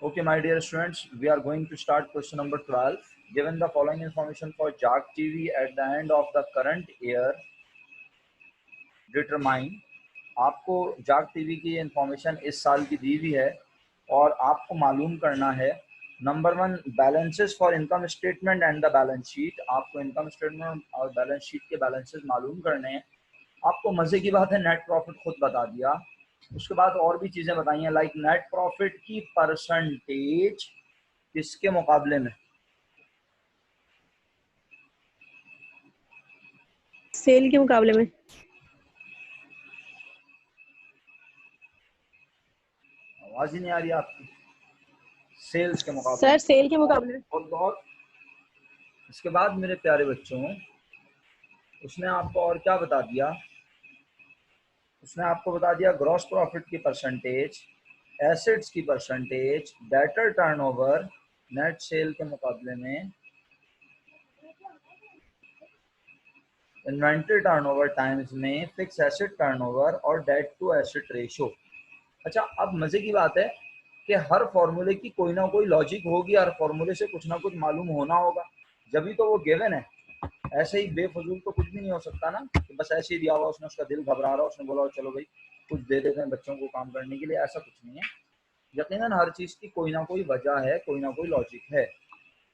Okay, my dear students, we are going to start question number 12. Given the following information for JAG TV at the end of the current year, determine. आपको JAG TV की information इस साल की दी हुई है और आपको मालूम करना है number 1 balances for income statement and the balance sheet. आपको इनकम स्टेटमेंट और बैलेंस शीट के बैलेंसेस मालूम करने हैं। आपको मजे की बात है नेट प्रॉफिट खुद बता दिया। उसके बाद और भी चीजें बताई हैं लाइक नेट प्रॉफिट की परसेंटेज किसके मुकाबले में, सेल के मुकाबले में। आवाज ही नहीं आ रही आपकी। सेल्स के मुकाबले सर में। सेल के मुकाबले में। और इसके बाद मेरे प्यारे बच्चों, उसने आपको और क्या बता दिया, उसने आपको बता दिया ग्रॉस प्रॉफिट की परसेंटेज, एसेट्स की percentage, debtor turnover net cell के मुकाबले में, इन्वेंट्री टर्नओवर टाइम्स में फिक्स एसेट टर्नओवर और डेट टू एसेट रेशो। अच्छा, अब मजे की बात है कि हर फॉर्मूले की कोई ना कोई लॉजिक होगी, हर फॉर्मूले से कुछ ना कुछ मालूम होना होगा, जब तो वो गिवन है। ऐसे ही बेफजूल तो कुछ भी नहीं हो सकता ना कि बस ऐसे ही दिया हुआ, उसने उसका दिल घबरा रहा, उसने बोला चलो भाई कुछ दे देते हैं बच्चों को काम करने के लिए, ऐसा कुछ नहीं है। यकीनन हर चीज की कोई ना कोई वजह है, कोई ना कोई लॉजिक है,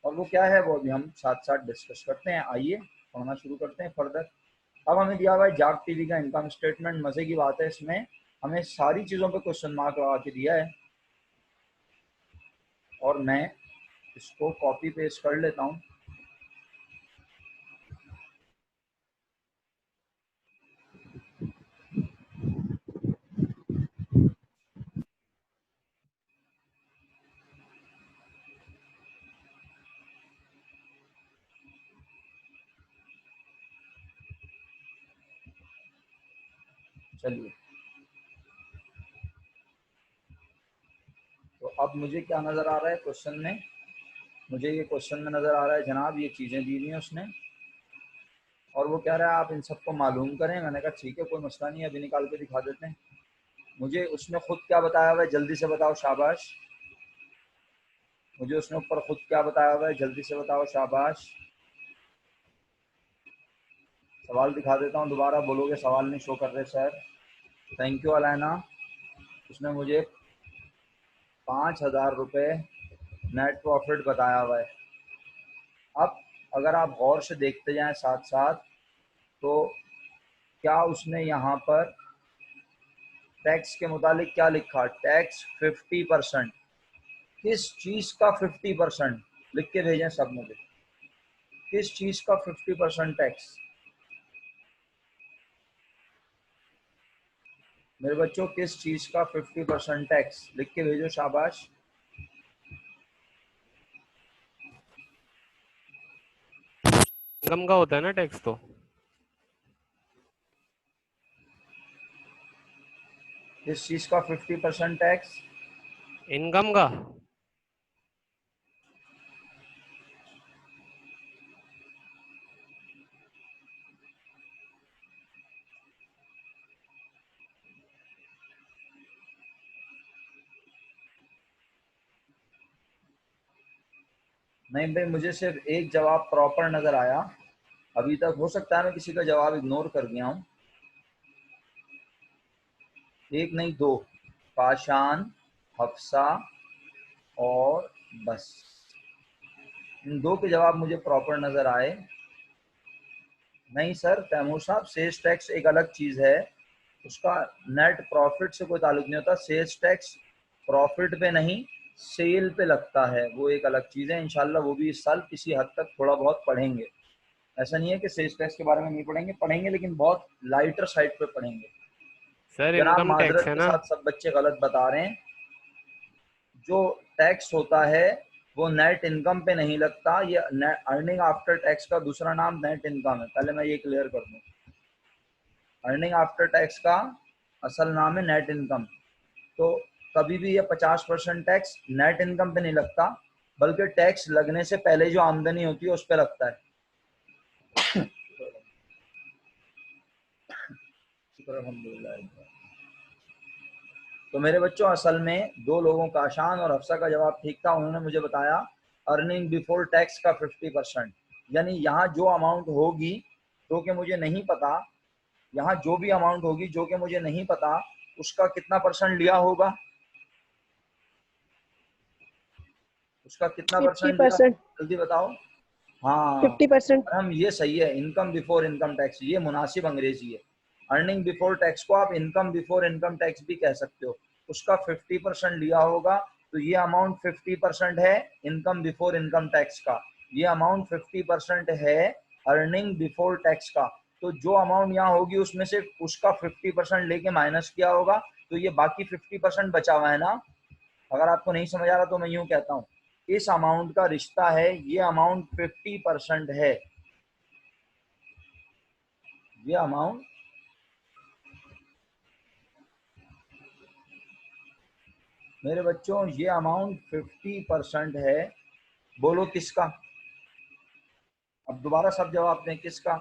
और वो क्या है वो अभी हम साथ साथ डिस्कस करते हैं। आइए पढ़ना शुरू करते हैं फर्दर। अब हमें दिया हुआ है JAG TV का इनकम स्टेटमेंट। मजे की बात है, इसमें हमें सारी चीजों पे क्वेश्चन मार्क लगा के दिया है और मैं इसको कॉपी पेस्ट कर लेता हूँ। चलिए, तो अब मुझे क्या नजर आ रहा है क्वेश्चन में, मुझे ये क्वेश्चन में नजर आ रहा है जनाब ये चीजें दी हुई हैं उसने, और वो कह रहा है आप इन सबको मालूम करें। मैंने कहा ठीक है, कोई मसला नहीं है, अभी निकाल के दिखा देते हैं। मुझे उसने खुद क्या बताया हुआ है, जल्दी से बताओ, शाबाश। मुझे उसने ऊपर खुद क्या बताया हुआ है, जल्दी से बताओ, शाबाश। सवाल दिखा देता हूँ, दोबारा बोलोगे सवाल नहीं शो कर रहे सर। थैंक यू अलैना। उसने मुझे 5,000 रुपये नेट प्रॉफिट बताया हुआ है। अब अगर आप गौर से देखते जाएं साथ साथ, तो क्या उसने यहाँ पर टैक्स के मुतालिक क्या लिखा, टैक्स 50%। किस चीज का 50%, लिख के भेजें सब मुझे, किस चीज का 50% टैक्स। मेरे बच्चों किस चीज का 50% टैक्स, लिख के भेजो, शाबाश। इनकम का होता है ना टैक्स तो। किस चीज का 50% टैक्स, इनकम का। नहीं भाई, मुझे सिर्फ एक जवाब प्रॉपर नजर आया अभी तक। हो सकता है मैं किसी का जवाब इग्नोर कर गया हूँ। एक नहीं दो, पाशान, हफ्सा और बस, इन दो के जवाब मुझे प्रॉपर नजर आए। नहीं सर तैमूर साहब, सेल्स टैक्स एक अलग चीज है, उसका नेट प्रॉफिट से कोई ताल्लुक नहीं होता। सेल्स टैक्स प्रॉफिट पे नहीं, सेल पे लगता है, वो एक अलग चीज है। इंशाल्लाह वो भी इस साल किसी हद तक थोड़ा बहुत पढ़ेंगे। ऐसा नहीं है कि सेल्स टैक्स के बारे में नहीं पढ़ेंगे, पढ़ेंगे लेकिन बहुत लाइटर साइड पे पढ़ेंगे। सर जनाब इनकम टैक्स माजरत है के ना। साथ सब बच्चे गलत बता रहे हैं। जो टैक्स होता है वो नेट इनकम पे नहीं लगता। ये अर्निंग आफ्टर टैक्स का दूसरा नाम नेट इनकम है, पहले मैं ये क्लियर कर दूं। अर्निंग आफ्टर टैक्स का असल नाम है नेट इनकम। तो कभी भी ये 50% टैक्स नेट इनकम पे नहीं लगता, बल्कि टैक्स लगने से पहले जो आमदनी होती है उस पर लगता है। तो मेरे बच्चों असल में दो लोगों का, आशान और हफ्सा का जवाब ठीक था। उन्होंने मुझे बताया अर्निंग बिफोर टैक्स का 50%, यानी यहाँ जो अमाउंट होगी जो कि मुझे नहीं पता, यहाँ जो भी अमाउंट होगी जो कि मुझे नहीं पता, उसका कितना परसेंट लिया होगा, उसका कितना परसेंट लिया, 50%। जल्दी बताओ। हाँ, 50%। और हम ये सही है, इनकम बिफोर इनकम टैक्स, ये मुनासिब अंग्रेजी है। अर्निंग बिफोर टैक्स को आप इनकम बिफोर इनकम टैक्स भी कह सकते हो। उसका 50% लिया होगा, तो ये अमाउंट 50% है इनकम बिफोर इनकम टैक्स का, ये अमाउंट 50% है अर्निंग बिफोर टैक्स का। तो जो अमाउंट यहाँ होगी उसमें से उसका 50% लेके माइनस किया होगा, तो ये बाकी 50% बचा हुआ है ना। अगर आपको नहीं समझ आ रहा तो मैं यूं कहता हूँ, इस अमाउंट का रिश्ता है, ये अमाउंट 50% है, ये अमाउंट मेरे बच्चों, ये अमाउंट 50% है। बोलो किसका? अब दोबारा सब जवाब दें, किसका?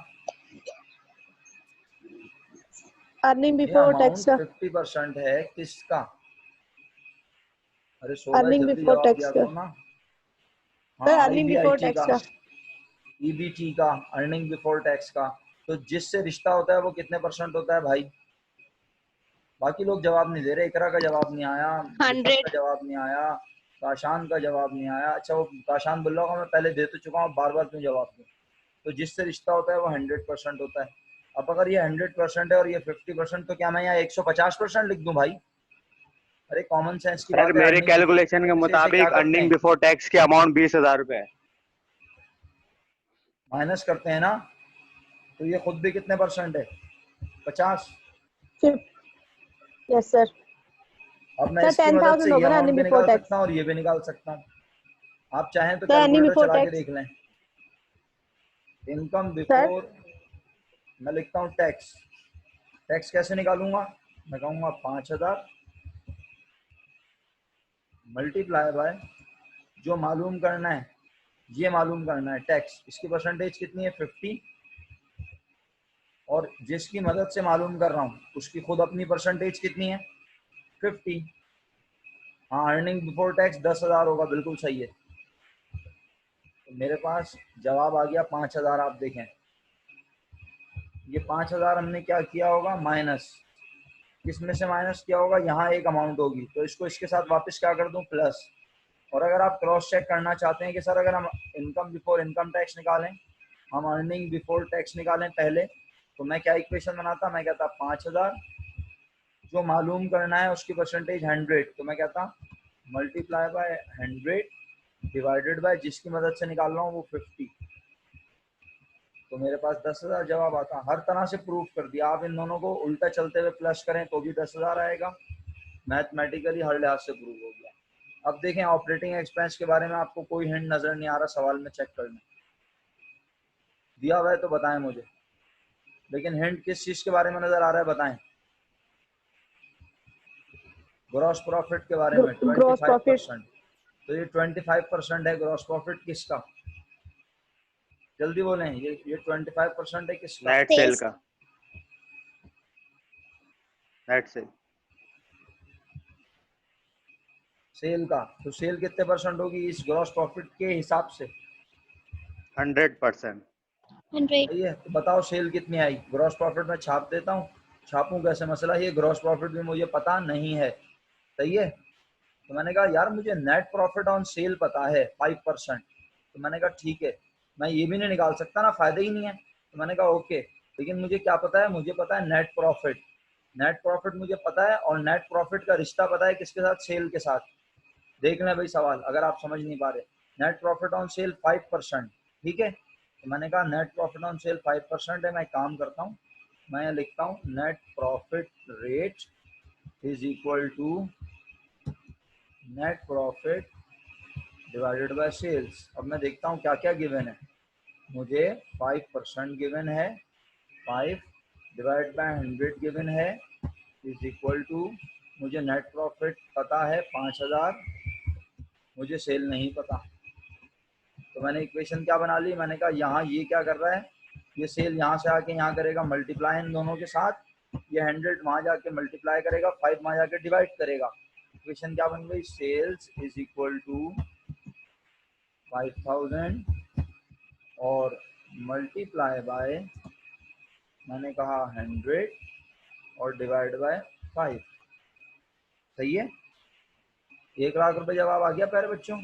अर्निंग ये बिफोर टैक्स अमाउंट का। 50% है किसका? अरे 16 अर्निंग जल्दी बिफोर जवाब टैक्स दिया का। करो ना। सर हाँ, अर्निंग बिफोर ईबीआईटी टैक्स का, का। ईबीटी का, अर्निंग बिफोर टैक्स का। तो जिससे रिश्ता होता है वो कितने परसेंट होता है भाई? बाकी लोग जवाब नहीं दे रहे, इकरा का जवाब नहीं आया, रिफत का 100। जवाब नहीं आया, काशान का जवाब नहीं आया। अच्छा वो काशान बोल रहा होगा मैं पहले दे तो चुका हूँ, बार बार क्यों जवाब दूँ? तो जिससे रिश्ता होता है वो 100% होता है। अब अगर ये 100% है और ये 50%, तो क्या मैं यहाँ 150% लिख दूं भाई? अरे कॉमन सेंस की सर बात है, मेरे अर्निंग बिफोर कैलकुलेशन के से क्या मुताबिक करते अर्निंग हैं, बिफोर टैक्स की अमाउंट 20,000 रुपए है। माइनस करते हैं ना। तो ये खुद भी कितने परसेंट है? 50। Yes sir. अब मैं सर इसकी मदद से 10,000 ये होगा ना अमाउंट अर्निंग भी बिफोर निकाल टैक्स। सकता हूँ और ये भी निकाल सकता हूँ। आप चाहें तो सर अर्निंग कैलकुलेटर बिफोर चला के टैक्स। देख लें। इनकम सर बिफोर, मैं लिखता हूँ टैक्स। टैक्स कैसे निकालूंगा? मैं कहूँगा 5,000 मल्टीप्लाई बाय, जो मालूम करना है ये मालूम करना है टैक्स, इसकी परसेंटेज कितनी है 50, और जिसकी मदद से मालूम कर रहा हूँ उसकी खुद अपनी परसेंटेज कितनी है 50। हाँ, अर्निंग बिफोर टैक्स 10,000 होगा, बिल्कुल सही है। तो मेरे पास जवाब आ गया 5,000। आप देखें ये 5,000 हमने क्या किया होगा, माइनस, किसमें से माइनस किया होगा, यहाँ एक अमाउंट होगी तो इसको इसके साथ वापस क्या कर दूं, प्लस। और अगर आप क्रॉस चेक करना चाहते हैं कि सर अगर हम इनकम बिफोर इनकम टैक्स निकालें, हम अर्निंग बिफोर टैक्स निकालें पहले, तो मैं क्या इक्वेशन बनाता, मैं कहता 5,000, जो मालूम करना है उसकी परसेंटेज 100, तो मैं कहता मल्टीप्लाई बाय 100 डिवाइडेड बाय जिसकी मदद से निकाल रहा हूँ वो 50, तो मेरे पास 10,000 जवाब आता। हर तरह से प्रूफ कर दिया। आप इन दोनों को उल्टा चलते हुए प्लस करें तो भी 10,000 आएगा, मैथमेटिकली हर लिहाज से प्रूव हो गया। अब देखें ऑपरेटिंग एक्सपेंस के बारे में आपको कोई हिंट नजर नहीं आ रहा, सवाल में चेक करना दिया हुआ है तो बताएं मुझे, लेकिन हिंट किस चीज के बारे में नजर आ रहा है बताएं। ग्रॉस प्रॉफिट के बारे में ग्रॉस प्रॉफिट। 25%, तो ये 25% है ग्रॉस प्रॉफिट किसका? जल्दी बोलें, ये 25% है किसका? नेट सेल का, नेट सेल। सेल का। तो सेल कितने परसेंट होगी इस ग्रॉस प्रॉफिट के हिसाब से? 100%। 100। सही है। तो बताओ सेल कितनी आई? ग्रॉस प्रॉफिट में छाप देता हूँ, छापूं कैसे मसला, ये ग्रॉस प्रॉफिट भी मुझे पता नहीं है। सही है। तो मैंने कहा यार मुझे नेट प्रॉफिट ऑन सेल पता है 5%, तो मैंने कहा ठीक है, मैं ये भी नहीं निकाल सकता ना, फायदा ही नहीं है। तो मैंने कहा ओके, लेकिन मुझे क्या पता है, मुझे पता है नेट प्रॉफिट, नेट प्रॉफिट मुझे पता है, और नेट प्रॉफिट का रिश्ता पता है किसके साथ, सेल के साथ। देख लें भाई सवाल, अगर आप समझ नहीं पा रहे। नेट प्रॉफिट ऑन सेल 5%, ठीक है। तो मैंने कहा नेट प्रॉफिट ऑन सेल 5% है, मैं काम करता हूँ, मैं लिखता हूँ net profit rate is equal to net profit divided by sales. अब मैं देखता हूँ क्या क्या गिवन है। मुझे 5% गिवन है, 5 डिवाइड बाय 100 गिवन है, इज इक्वल टू, मुझे नेट प्रॉफिट पता है 5,000, मुझे सेल नहीं पता। तो मैंने इक्वेशन क्या बना ली, मैंने कहा यहाँ ये क्या कर रहा है, ये सेल यहाँ से आके यहाँ करेगा मल्टीप्लाई इन दोनों के साथ, ये 100 वहां जाके मल्टीप्लाई करेगा, 5 वहां जाके डिवाइड करेगा। इक्वेशन क्या बन गई? सेल्स इज इक्वल टू 5000 और मल्टीप्लाई बाय, मैंने कहा 100 और डिवाइड बाय 5। सही है? 1 लाख रुपए जवाब आ गया प्यारे बच्चों।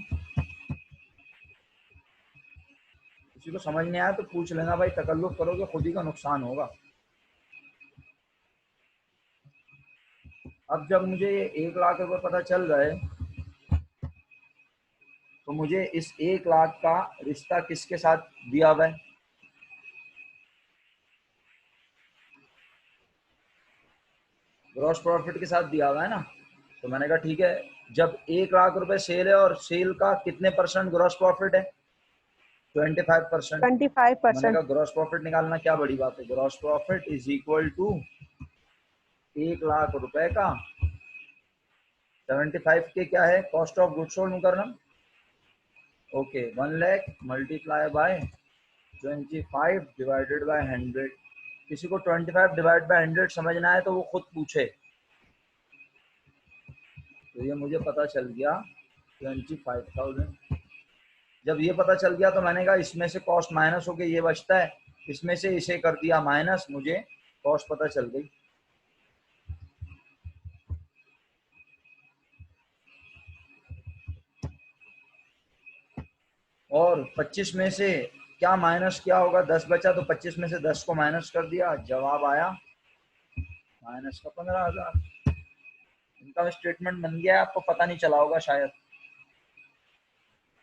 किसी को समझ नहीं आया तो पूछ लेना भाई, तकल्लुफ करोगे खुद ही का नुकसान होगा। अब जब मुझे ये 1 लाख रुपए पता चल गए तो मुझे इस 1 लाख का रिश्ता किसके साथ दिया हुआ है? ग्रॉस प्रॉफिट के साथ दिया हुआ है ना। तो मैंने कहा ठीक है, जब 1 लाख रुपए सेल है और सेल का कितने परसेंट ग्रॉस प्रॉफिट है? 25%। मैंने 25%। कहा ग्रॉस प्रॉफिट निकालना क्या बड़ी बात है, gross profit is equal to 1 lakh रुपए का 75 के क्या है? कॉस्ट ऑफ गुड्स सोल्ड मुकर्रम। Okay, 1 lakh multiply by 25 divided by 100। किसी को 25 डिवाइड बाय 100 समझना है तो वो खुद पूछे। तो ये मुझे पता चल गया 25,000। जब ये पता चल गया तो मैंने कहा इसमें से कॉस्ट माइनस होके ये बचता है, इसमें से इसे कर दिया माइनस, मुझे कॉस्ट पता चल गई। और 25 में से क्या माइनस क्या होगा? 10 बचा तो 25 में से 10 को माइनस कर दिया, जवाब आया माइनस का 15,000। इनकम स्टेटमेंट बन गया, आपको पता नहीं चला होगा शायद।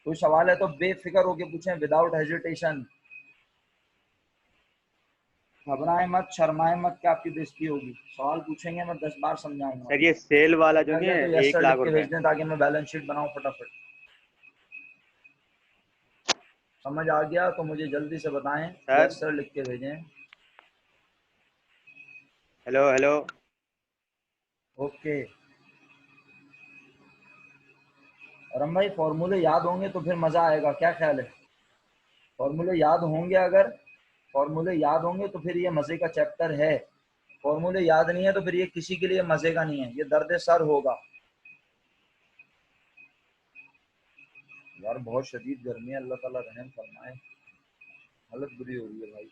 कोई सवाल है तो बेफिक्र होके पूछें, विदाउट हेजिटेशन। घबराएं मत, शर्माएं मत कि आपकी बेइज्जती होगी। सवाल पूछेंगे, मैं 10 बार समझाऊंगा। सर ये सेल वाला जो समझ नहीं गए तो है यस 1 सर लिख लाख के रुपए, भेज दें ताकि मैं बैलेंस शीट बनाऊं फटाफट। समझ आ गया तो मुझे जल्दी से बताएं, सर यस सर लिख के भेजें। Hello hello. ओके। रम भाई फॉर्मूले याद होंगे तो फिर मजा आएगा, क्या ख्याल है? फॉर्मूले याद होंगे, अगर फॉर्मूले याद होंगे तो फिर ये मजे का चैप्टर है। फॉर्मूले याद नहीं है तो फिर ये किसी के लिए मजे का नहीं है, ये दर्द सर होगा। यार बहुत शदीद गर्मी है, अल्लाह ताला रहम फरमाए, हालत बुरी हो रही है भाई।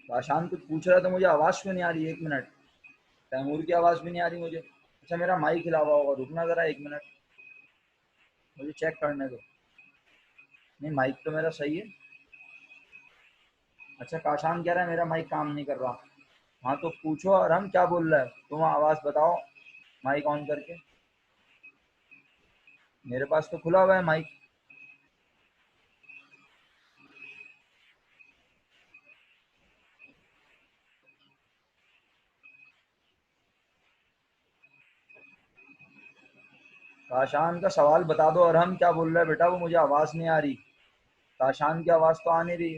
आशान कुछ पूछ रहा है तो मुझे आवाज क्यों नहीं आ रही? 1 मिनट, तैमूर की आवाज भी नहीं आ रही मुझे। अच्छा मेरा माइक हिला हुआ होगा, रुकना जरा 1 मिनट, मुझे चेक करने दो। नहीं माइक तो मेरा सही है। अच्छा काशान कह रहा है मेरा माइक काम नहीं कर रहा। हाँ तो पूछो और हम क्या बोल रहा है, तुम आवाज बताओ माइक ऑन करके। मेरे पास तो खुला हुआ है माइक। काशान का सवाल बता दो, और हम क्या बोल रहे हैं बेटा, वो मुझे आवाज नहीं आ रही। काशान की आवाज तो आ नहीं रही।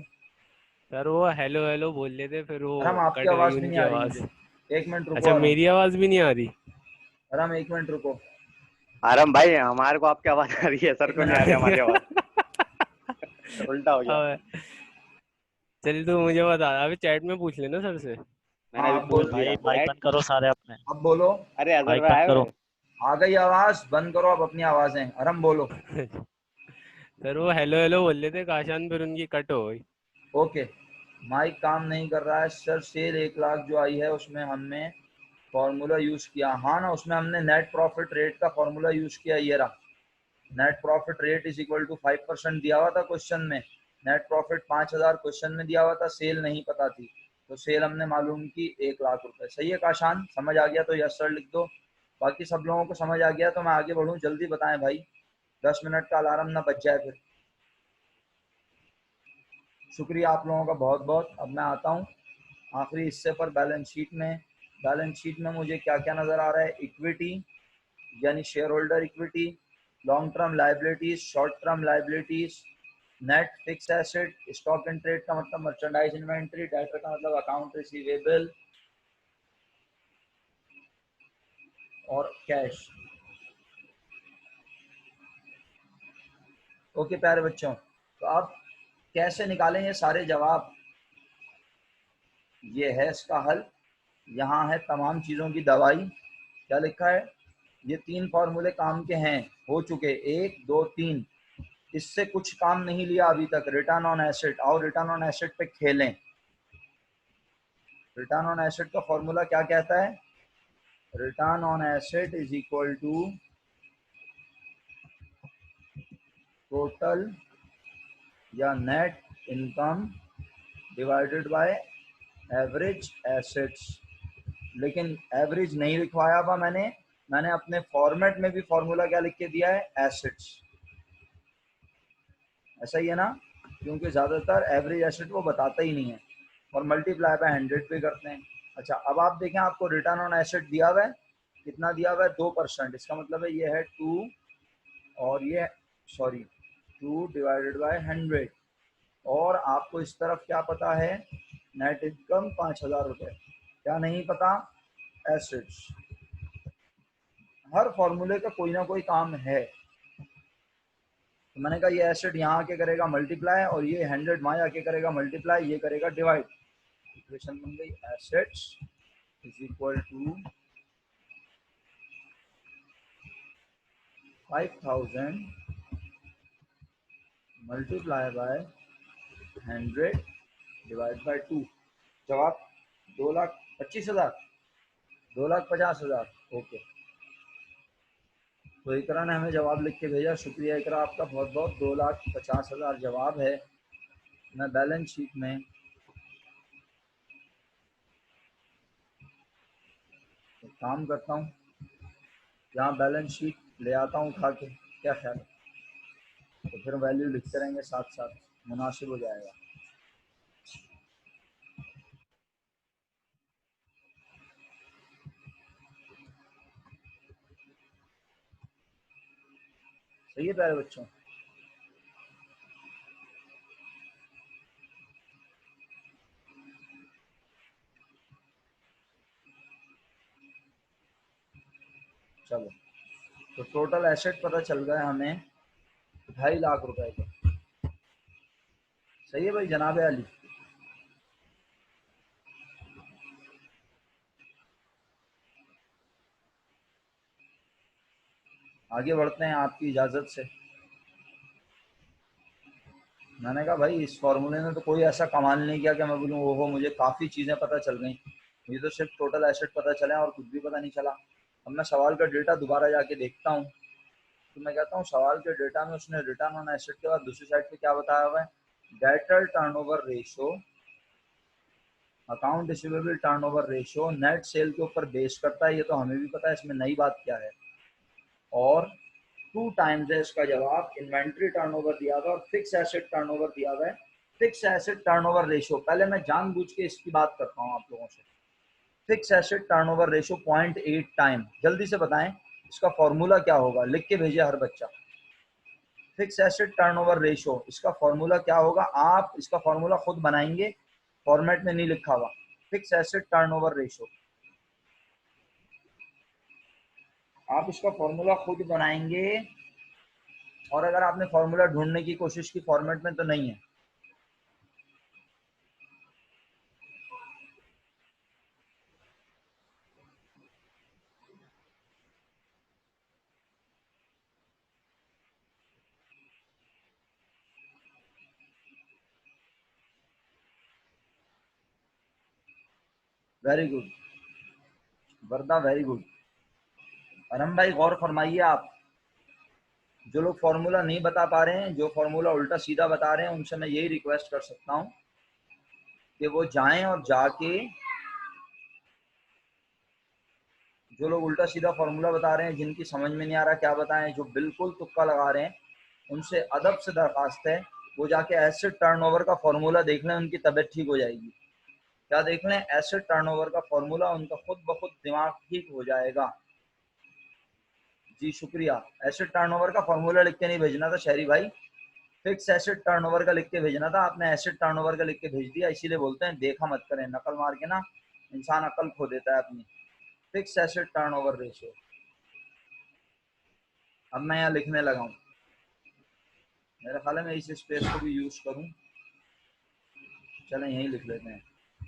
सर वो हेलो हेलो बोल लेते, फिर वो और हम आपकी कट गई आवाज भी नहीं उनकी आ रही आवाज। मुझे। 1 मिनट रुको, अच्छा और मेरी आवाज भी नहीं आ रही? हम 1 मिनट रुको। आराम भाई, हमारे को आपकी आवाज आ रही है, सर 1 को नहीं आ रही हमारी आवाज। मिनट। उल्टा हो गया। अब चल तू मुझे बता, अभी चैट में पूछ लेना सर से। मैंने हाँ अभी अब पूछ बोल, लिया भाई माइक चैट। बंद करो सारे अपने। अब बोलो। अरे अजहर माइक भाई बंद आए करो। हुए। आ गई आवाज, बंद करो अब अपनी आवाजें, आरम बोलो। सर वो हेलो हेलो बोल लेते काशान, फिर उनकी कट हो गई। ओके, माइक काम नहीं कर रहा है सर। सेल 1 लाख जो आई है उसमें हमने फॉर्मूला यूज किया, हाँ ना, उसमें हमने नेट प्रॉफिट रेट का फॉर्मूला यूज किया, ये रहा। Net profit rate is equal to 5% दिया हुआ था क्वेश्चन में। नेट प्रॉफिट 5,000 क्वेश्चन में दिया हुआ था, सेल नहीं पता थी, तो सेल हमने मालूम की 1 लाख रुपए। सही है काशान, समझ आ गया तो यस सर लिख दो। बाकी सब लोगों को समझ आ गया तो मैं आगे बढ़ूँ, जल्दी बताएं भाई, 10 मिनट का अलार्म ना बच जाए फिर। शुक्रिया आप लोगों का बहुत बहुत। अब मैं आता हूँ आखिरी हिस्से पर, बैलेंस शीट में। बैलेंस शीट में मुझे क्या क्या नज़र आ रहा है? इक्विटी यानी share holder equity, long term liabilities, short term liabilities, net fix asset, stock and trade का मतलब मर्चेंडाइज इन्वेंट्री, डेटर का मतलब अकाउंट रिसीवेबल, और कैश। ओके प्यारे बच्चों, तो अब कैसे निकालें ये सारे जवाब? ये है इसका हल। यहाँ है तमाम चीज़ों की दवाई। क्या लिखा है? ये 3 फॉर्मूले काम के हैं, हो चुके 1 2 3। इससे कुछ काम नहीं लिया अभी तक। रिटर्न ऑन एसेट, आओ रिटर्न ऑन एसेट पे खेलें। रिटर्न ऑन एसेट का फॉर्मूला क्या कहता है? Return on asset is equal to total या net income divided by average assets. लेकिन एवरेज नहीं लिखवाया हुआ मैंने अपने फॉर्मेट में भी फॉर्मूला क्या लिख के दिया है? एसेट्स। ऐसा ही है ना, क्योंकि ज़्यादातर एवरेज एसेट वो बताता ही नहीं है, और मल्टीप्लाई बाय 100 पे करते हैं। अच्छा, अब आप देखें, आपको रिटर्न ऑन एसेट दिया हुआ है, कितना दिया हुआ है? 2%। इसका मतलब है ये है 2 और ये सॉरी 2 डिवाइडेड बाय 100। और आपको इस तरफ क्या पता है? नेट इनकम 5,000 रुपये। क्या नहीं पता? एसेट्स। हर फॉर्मूले का कोई ना कोई काम है। तो मैंने कहा ये एसेट यहाँ आके करेगा मल्टीप्लाई, और ये 100 वहाँ आके करेगा मल्टीप्लाई, ये करेगा डिवाइड। इक्वेशन बन गई assets is equal to 5,000 multiply by 100 divide by 2। जवाब 2,25,000, 2,50,000। ओके, तो इकरा ने हमें जवाब लिख के भेजा। शुक्रिया इकरा आपका बहुत बहुत। 2,50,000 जवाब है। मैं बैलेंस शीट में एक काम करता हूँ, यहाँ बैलेंस शीट ले आता हूँ उठा के। क्या ख्याल है? तो फिर वैल्यू लिखते रहेंगे साथ साथ, मुनासिब हो जाएगा। सही है प्यारे बच्चों? चलो, तो टोटल एसेट पता चल गया हमें 2.5 लाख रुपए का। सही है भाई जनाब अली? आगे बढ़ते हैं आपकी इजाज़त से। मैंने कहा भाई इस फॉर्मूले ने तो कोई ऐसा कमाल नहीं किया कि मैं बोलूँ ओहो मुझे काफ़ी चीज़ें पता चल गई। मुझे तो सिर्फ टोटल एसेट पता चले और कुछ भी पता नहीं चला। अब मैं सवाल का डेटा दोबारा जाके देखता हूँ, तो मैं कहता हूँ सवाल के डेटा में उसने रिटर्न ऑन एसेट के बाद दूसरी साइड पे क्या बताया हुआ है? Debtor turnover ratio, account receivable turnover ratio net cell के ऊपर बेस करता है। ये तो हमें भी पता है, इसमें नई बात क्या है? और 2 टाइम्स है इसका जवाब। इन्वेंट्री टर्नओवर दिया हुआ है और फिक्स एसेट टर्नओवर दिया हुआ है। फिक्स एसेट टर्नओवर रेशो, पहले मैं जानबूझ के इसकी बात करता हूँ आप लोगों से। Fix asset turnover ratio 0.8 time. जल्दी से बताएं इसका फॉर्मूला क्या होगा? लिख के भेजिए हर बच्चा। फिक्स एसेट टर्नओवर रेशो, इसका फॉर्मूला क्या होगा? आप इसका फॉर्मूला खुद बनाएंगे, फॉर्मेट में नहीं लिखा हुआ। फिक्स एसेट टर्नओवर रेशो, आप इसका फॉर्मूला खुद बनाएंगे। और अगर आपने फॉर्मूला ढूंढने की कोशिश की फॉर्मेट में, तो नहीं है। वेरी गुड वर्दा, वेरी गुड। अरम भाई गौर फरमाइए आप। जो लोग फॉर्मूला नहीं बता पा रहे हैं, जो फॉर्मूला उल्टा सीधा बता रहे हैं, उनसे मैं यही रिक्वेस्ट कर सकता हूँ कि वो जाएं और जाके, जो लोग उल्टा सीधा फॉर्मूला बता रहे हैं, जिनकी समझ में नहीं आ रहा क्या बताएं, जो बिल्कुल तुक्का लगा रहे हैं, उनसे अदब से दरखास्त है वो जाके एसेट टर्नओवर का फॉर्मूला देख लें, उनकी तबीयत ठीक हो जाएगी। क्या देख लें? एसेट टर्नओवर का फॉर्मूला, उनका खुद ब खुद दिमाग ठीक हो जाएगा। जी शुक्रिया। एसेट टर्नओवर का फॉर्मूला लिख के नहीं भेजना था शहरी भाई, फिक्स एसेट टर्नओवर का लिख के भेजना था। आपने एसेट टर्नओवर का लिख के भेज दिया, इसीलिए बोलते हैं देखा मत करें। नकल मार के ना इंसान अकल खो देता है अपनी। फिक्स एसेट टर्नओवर रेशियो, अब मैं यहाँ लिखने लगा हूँ। मेरा ख्याल है मैं इस स्पेस को भी यूज करूं, चलें यही लिख लेते हैं।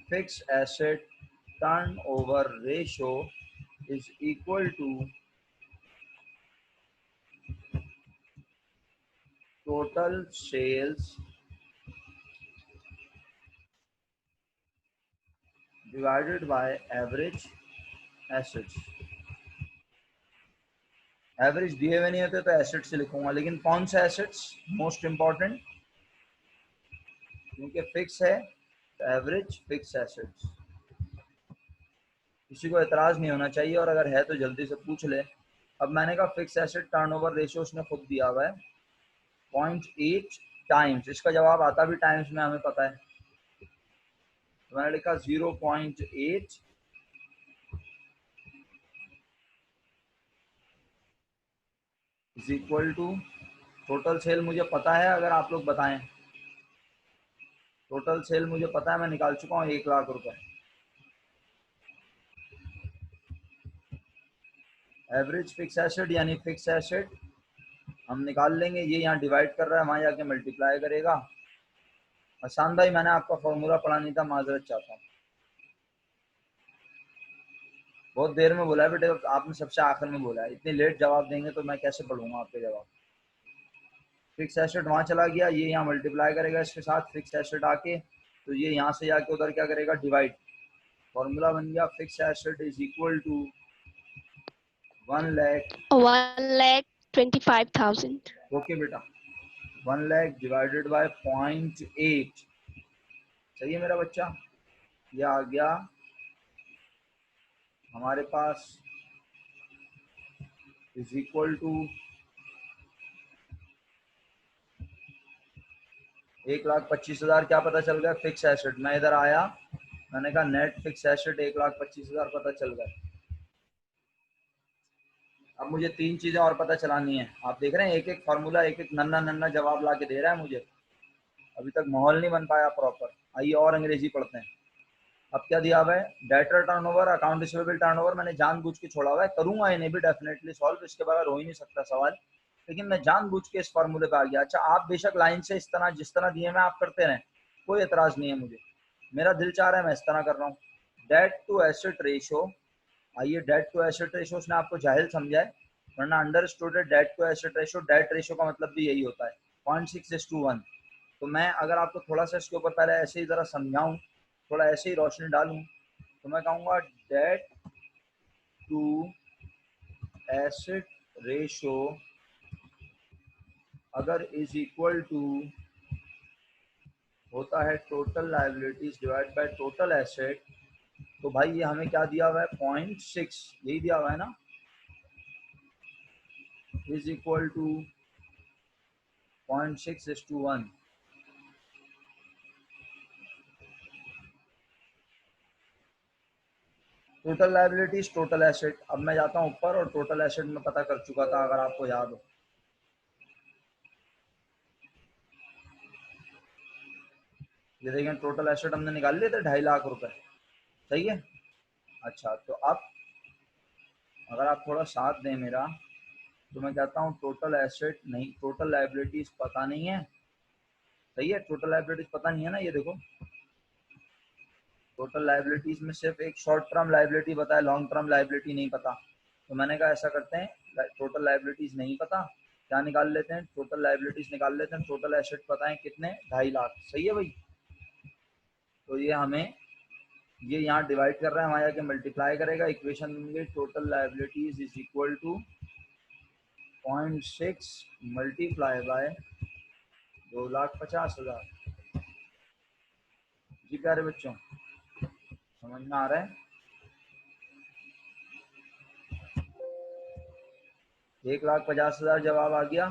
Fix asset turnover ratio is equal to total sales divided by average assets. Average दिए हुए नहीं होते तो एसेट से लिखूंगा, लेकिन कौन सा एसेट्स मोस्ट इंपॉर्टेंट, क्योंकि फिक्स है तो एवरेज फिक्स एसेट्स। किसी को एतराज नहीं होना चाहिए, और अगर है तो जल्दी से पूछ ले। अब मैंने कहा फिक्स एसेट टर्नओवर रेशियो उसने खुद दिया हुआ है 0.8 टाइम्स, इसका जवाब आता भी टाइम्स में हमें पता है, तो मैंने लिखा 0.8 is equal to total sale मुझे पता है, अगर आप लोग बताएं। टोटल सेल मुझे पता है, मैं निकाल चुका हूँ 1 लाख रुपए। एवरेज फिक्स एसेट यानी फिक्स एसेट हम निकाल लेंगे, ये यहाँ डिवाइड कर रहा है, वहां जाके मल्टीप्लाई करेगा। आसान भाई, मैंने आपका फॉर्मूला पढ़ा नहीं था, माजरत चाहता हूँ। बहुत देर में बोला है बेटे, आपने सबसे आखिर में बोला है, इतनी लेट जवाब देंगे तो मैं कैसे पढ़ूंगा आपके जवाब। फिक्स एसेट वहां चला गया, ये यहाँ मल्टीप्लाई करेगा इसके साथ फिक्स एसेट आके, तो ये यहाँ से जाके उधर क्या करेगा, डिवाइड। फॉर्मूला बन गया fix asset is equal to 1,25,000. Okay बेटा, 1 लाख डिवाइडेड बाय 0.8। सही है मेरा बच्चा, ये आ गया हमारे पास इज इक्वल टू 1,25,000। क्या पता चल गया, फिक्स एसेट। मैं इधर आया, मैंने कहा नेट फिक्स एसेट 1,25,000 पता चल गया। अब मुझे 3 चीजें और पता चलानी है। आप देख रहे हैं एक एक फार्मूला, एक एक नन्ना नन्ना जवाब ला के दे रहा है मुझे, अभी तक माहौल नहीं बन पाया प्रॉपर। आइए और अंग्रेजी पढ़ते हैं। अब क्या दिया हुआ है, debtor turnover, account receivable turnover. मैंने जानबूझ के छोड़ा हुआ है, करूंगा इन्हें भी डेफिनेटली सॉल्व, इसके बगैर हो ही नहीं सकता सवाल, लेकिन मैं जानबूझ के इस फार्मूले पे आ गया। अच्छा, आप बेशक लाइन से इस तरह जिस तरह दिए मैं आप करते रहें, कोई एतराज नहीं है मुझे, मेरा दिल चाह रहा है मैं इस तरह कर रहा हूँ। डेट टू एसेट रेशो, आइए डेट टू एसेट रेशो उसने आपको जाहिल समझा है, वरना under student debt to asset ratio, debt ratio का मतलब भी यही होता है 0.6:1। तो मैं अगर आपको थोड़ा सा इसके ऊपर पहले ऐसे ही ज़रा समझाऊं, थोड़ा ऐसे ही रोशनी डालूं, तो मैं कहूँगा डेट टू एसेट रेशो अगर इज इक्वल टू होता है total liabilities divide by total asset, तो भाई ये हमें क्या दिया हुआ है 0.6, यही दिया हुआ है ना, is equal to 0.6:1। Total liabilities total asset. अब मैं जाता हूँ ऊपर और टोटल एसेट में पता कर चुका था, अगर आपको याद हो। ये देखें टोटल एसेट हमने निकाल लिए थे 2.5 लाख रुपए, सही है। अच्छा, तो अब अगर आप थोड़ा साथ दें मेरा, तो मैं कहता हूँ टोटल एसेट नहीं, टोटल लायबिलिटीज पता नहीं है, सही है। टोटल लायबिलिटीज पता नहीं है ना, ये देखो टोटल लायबिलिटीज में सिर्फ एक शॉर्ट टर्म लायबिलिटी पता है, लॉन्ग टर्म लायबिलिटी नहीं पता। तो मैंने कहा ऐसा करते हैं, टोटल लायबिलिटीज नहीं पता, क्या निकाल लेते हैं, टोटल लायबिलिटीज निकाल लेते हैं। टोटल एसेट पता है कितने, 2.5 लाख, सही है भाई। तो ये हमें ये यहाँ डिवाइड कर रहा है, वहाँ जाके मल्टीप्लाई करेगा, इक्वेशन देंगे total liabilities is equal to 0.6 multiply by 2,50,000। जी प्यारे बच्चों, समझ में आ रहा है। 1,50,000 जवाब आ गया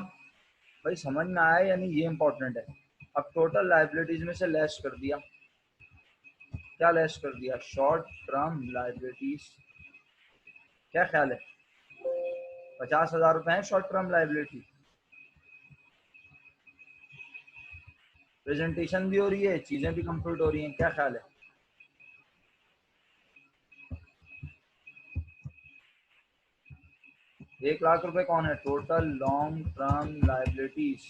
भाई, समझ में आया यानी ये इंपॉर्टेंट है। अब टोटल लाइबिलिटीज में से लेस कर दिया, क्या लेस कर दिया, शॉर्ट टर्म लाइबिलिटीज। क्या ख्याल है, 50,000 रुपए है शॉर्ट टर्म लाइबिलिटी। प्रेजेंटेशन भी हो रही है, चीजें भी कंप्लीट हो रही हैं, क्या ख्याल है। ₹1 लाख कौन है, टोटल लॉन्ग टर्म लाइबिलिटीज।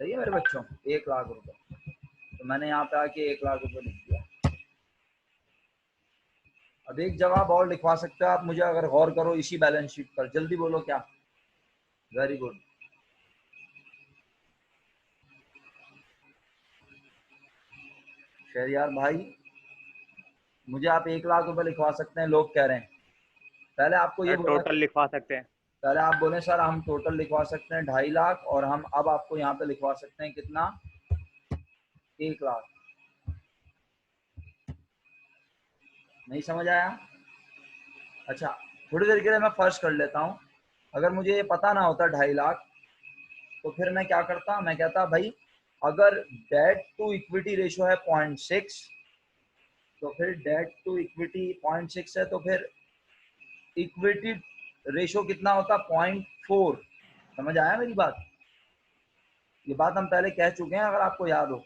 सही है मेरे बच्चों, 1 लाख रुपए। तो मैंने यहाँ पे आके 1 लाख रुपए लिख दिया। अब एक जवाब और लिखवा सकते हो आप मुझे, अगर गौर करो इसी बैलेंस शीट पर। जल्दी बोलो क्या। Very good. शहरियार भाई मुझे आप 1 लाख रुपए लिखवा सकते हैं, लोग कह रहे हैं। पहले आपको ये सर बोला, टोटल लिखवा सकते हैं। पहले आप बोले सर हम टोटल लिखवा सकते हैं 2.5 लाख, और हम अब आपको यहाँ पे लिखवा सकते हैं कितना, 1 लाख। नहीं समझ आया? अच्छा, थोड़ी देर के लिए मैं फर्ज कर लेता हूँ, अगर मुझे ये पता ना होता 2.5 लाख, तो फिर मैं क्या करता, मैं कहता भाई अगर डेट टू इक्विटी रेशियो है 0.6, तो फिर डेट टू इक्विटी 0.6 है, तो फिर इक्विटी रेशियो कितना होता, 0.4। समझ आया मेरी बात? ये बात हम पहले कह चुके हैं, अगर आपको याद हो।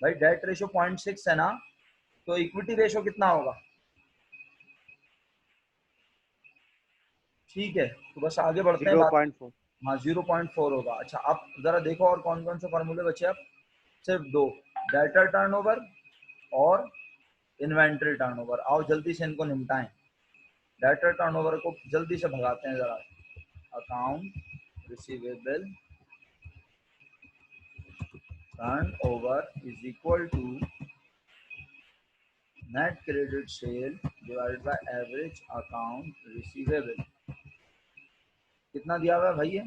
भाई डेट रेशियो 0.6 है ना, तो इक्विटी रेशियो कितना होगा? ठीक है, तो बस आगे बढ़ते हैं बात। 0.4। हाँ 0.4 होगा। अच्छा अब जरा देखो और कौन कौन से फॉर्मूले बचे अब, सिर्फ 2, डेटर टर्नओवर और इन्वेंट्री टर्नओवर। आओ जल्दी से इनको निपटाएं। डेटर टर्नओवर को जल्दी से भगाते हैं जरा। Account receivable turnover is equal to net credit sale divided by average account receivable. कितना दिया हुआ है भाई ये,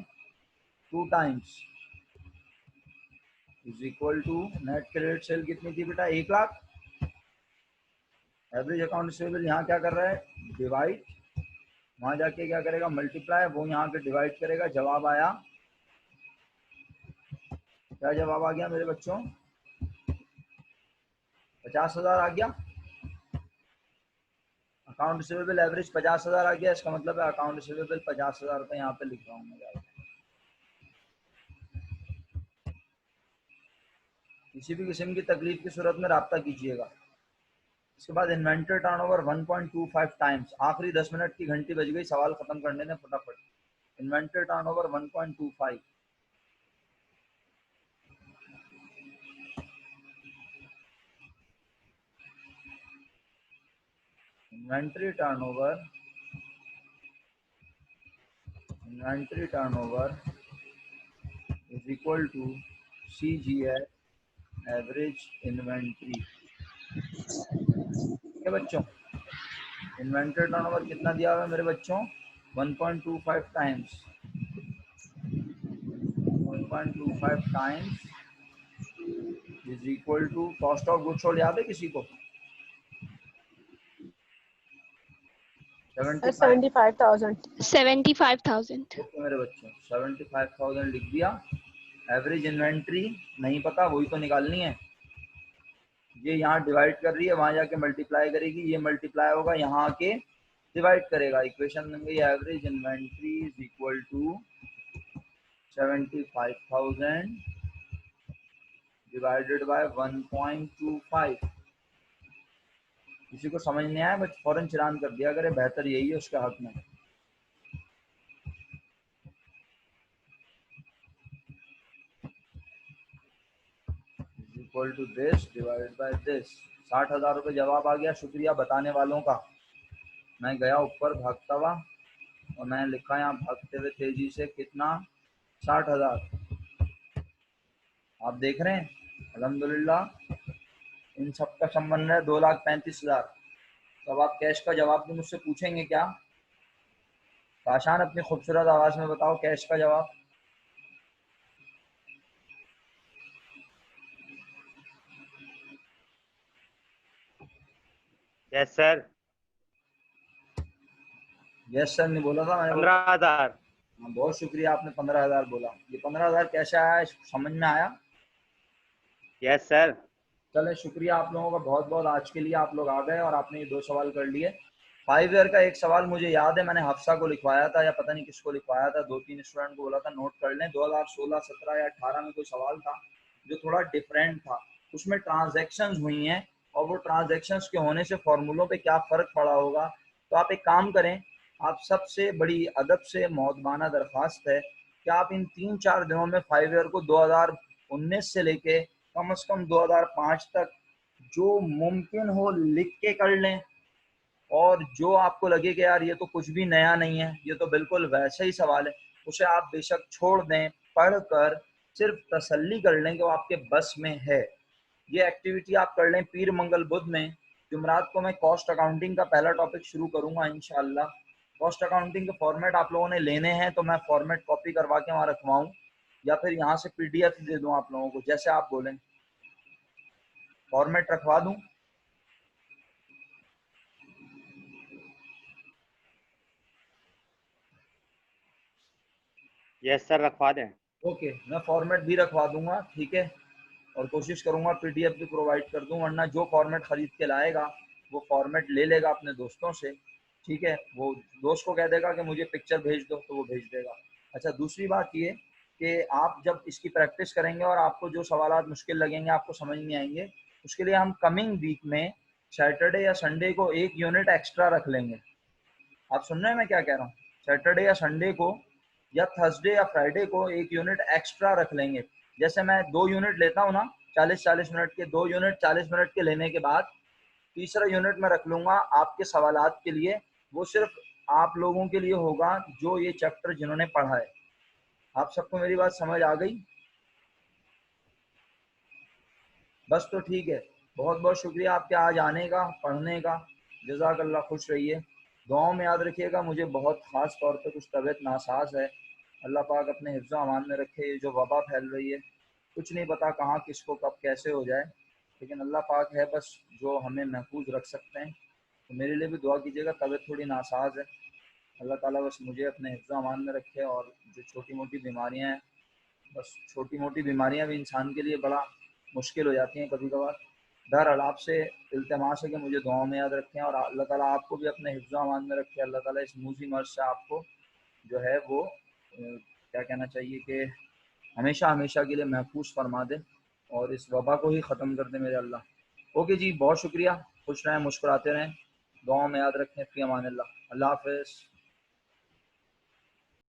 2 times is equal to net credit sale कितनी थी बेटा, 1 लाख। एवरेज अकाउंट रिसीवेबल यहाँ क्या कर रहा है, डिवाइड, वहां जाके क्या करेगा, मल्टीप्लाई, वो यहाँ पे डिवाइड करेगा। जवाब आया, क्या जवाब आ गया मेरे बच्चों, 50,000 आ गया। अकाउंट रिसीवेबल एवरेज 50,000 आ गया। इसका मतलब है अकाउंट रिसीवेबल 50,000 रुपये यहाँ पे लिख रहा हूँ मैं। किसी भी किस्म की तकलीफ की सूरत में राब्ता कीजिएगा। इसके बाद इन्वेंटरी टर्नओवर 1.25 टाइम्स। आखिरी 10 मिनट की घंटी बज गई, सवाल खत्म करने ने फटाफट। Inventory turnover 1.25, inventory turnover is equal to CGS average inventory. ठीक है बच्चों, इन्वेंटरी टर्नओवर कितना दिया हुआ है मेरे बच्चों, 1.25 times. 1.25 times is equal to cost of goods sold. याद है किसी को? 75। 75,000. 75,000. ओके मेरे बच्चों, 75,000 लिख दिया। एवरेज इन्वेंट्री नहीं पता, वही तो निकालनी है। ये यहाँ डिवाइड कर रही है, वहां जाके मल्टीप्लाई करेगी, ये मल्टीप्लाई होगा, यहाँ आके डिवाइड करेगा। इक्वेशन बन गई, average inventory is equal to 75,000 divided by 1.25। किसी को समझ नहीं आया बस फौरन चलान कर दिया करे, बेहतर यही है उसके हक में। Equal to this divided by this. 60,000 रुपये जवाब आ गया। शुक्रिया बताने वालों का। मैं गया ऊपर भागता हुआ और मैंने लिखा यहाँ भागते हुए तेजी से कितना, 60,000। आप देख रहे हैं अल्हम्दुलिल्लाह इन सब का संबंध है 2,35,000। तो अब आप कैश का जवाब भी मुझसे पूछेंगे क्या? काशान अपनी खूबसूरत आवाज में बताओ कैश का जवाब। Yes sir. यस सर नहीं बोला था मैंने, 15,000। हाँ, बहुत शुक्रिया, आपने 15,000 बोला। ये 15,000 कैसे आया, समझ में आया? Yes sir. चले शुक्रिया आप लोगों का बहुत बहुत। आज के लिए आप लोग आ गए और आपने ये 2 सवाल कर लिए। 5 ईयर का एक सवाल मुझे याद है, मैंने हफ्सा को लिखवाया था या पता नहीं किसको लिखवाया था, 2-3 स्टूडेंट को बोला था नोट कर लें। 2016, 17 या 18 में कोई सवाल था जो थोड़ा डिफरेंट था। उसमें ट्रांजैक्शंस हुई हैं और वो ट्रांजैक्शंस के होने से फॉर्मूलों पे क्या फ़र्क पड़ा होगा। तो आप एक काम करें, आप सबसे बड़ी अदब से मौदबाना दरख्वास्त है कि आप इन 3-4 दिनों में 5 ईयर को 2019 से लेके कम से कम 2005 तक जो मुमकिन हो लिख के कर लें, और जो आपको लगे कि यार ये तो कुछ भी नया नहीं है, ये तो बिल्कुल वैसा ही सवाल है, उसे आप बेशक छोड़ दें, पढ़कर सिर्फ तसल्ली कर लें कि वो आपके बस में है। ये एक्टिविटी आप कर लें पीर मंगल बुध में। जुमरात को मैं कॉस्ट अकाउंटिंग का पहला टॉपिक शुरू करूंगा इंशाल्लाह। कॉस्ट अकाउंटिंग के फॉर्मेट आप लोगों ने लेने हैं तो मैं फॉर्मेट कॉपी करवा के वहाँ रखवाऊँ, या फिर यहाँ से PDF दे दूँ आप लोगों को, जैसे आप बोलें। फॉर्मेट रखवा दूँ? यस सर, रखवा दें। ओके, मैं फॉर्मेट भी रखवा दूंगा, ठीक है, और कोशिश करूंगा PDF भी प्रोवाइड कर दूं, वरना जो फॉर्मेट खरीद के लाएगा वो फॉर्मेट ले लेगा अपने दोस्तों से, ठीक है, वो दोस्त को कह देगा कि मुझे पिक्चर भेज दो तो वो भेज देगा। अच्छा, दूसरी बात ये कि आप जब इसकी प्रैक्टिस करेंगे और आपको जो सवालात मुश्किल लगेंगे, आपको समझ नहीं आएंगे, उसके लिए हम कमिंग वीक में सैटरडे या संडे को 1 यूनिट एक्स्ट्रा रख लेंगे। आप सुन रहे हैं मैं क्या कह रहा हूँ? सैटरडे या संडे को या थर्सडे या फ्राइडे को 1 यूनिट एक्स्ट्रा रख लेंगे। जैसे मैं 2 यूनिट लेता हूँ ना 40-40 मिनट के, 2 यूनिट 40 मिनट के लेने के बाद तीसरा यूनिट मैं रख लूंगा आपके सवालात के लिए। वो सिर्फ आप लोगों के लिए होगा जो ये चैप्टर जिन्होंने पढ़ा है। आप सबको मेरी बात समझ आ गई? बस तो ठीक है। बहुत बहुत शुक्रिया आपके आज आने का, पढ़ने का। जज़ाकल्लाह, खुश रहिए। दुआओं में याद रखिएगा, मुझे बहुत ख़ास तौर पे कुछ तबीयत नासाज है। अल्लाह पाक अपने हिफ्ज़ अमान में रखे। ये जो वबा फैल रही है, कुछ नहीं पता कहाँ किसको कब कैसे हो जाए, लेकिन अल्लाह पाक है बस जो हमें महफूज रख सकते हैं। तो मेरे लिए भी दुआ कीजिएगा, तबीयत थोड़ी नासाज है। अल्लाह ताला बस मुझे अपने हिफ्ज़ अमान में रखे। और जो छोटी मोटी बीमारियाँ हैं, बस छोटी मोटी बीमारियाँ भी इंसान के लिए बड़ा मुश्किल हो जाती हैं कभी कभार। बहरहाल आपसे इल्तिमास है कि मुझे दुआओं में याद रखें, और अल्लाह ताला आपको भी अपने हिफ्ज़ अमान में रखे। अल्लाह ताला इस मूसी मर्ज़ से आपको जो है वो क्या कहना चाहिए कि हमेशा हमेशा के लिए महफूज फरमा दे, और इस वबा को ही ख़त्म कर दे मेरे अल्लाह। ओके जी, बहुत शुक्रिया। खुश रहें, मुस्कुराते रहें, दुआओं में याद रखें। फ़ी अमान अल्लाह। अल्लाह हाफ़िज़।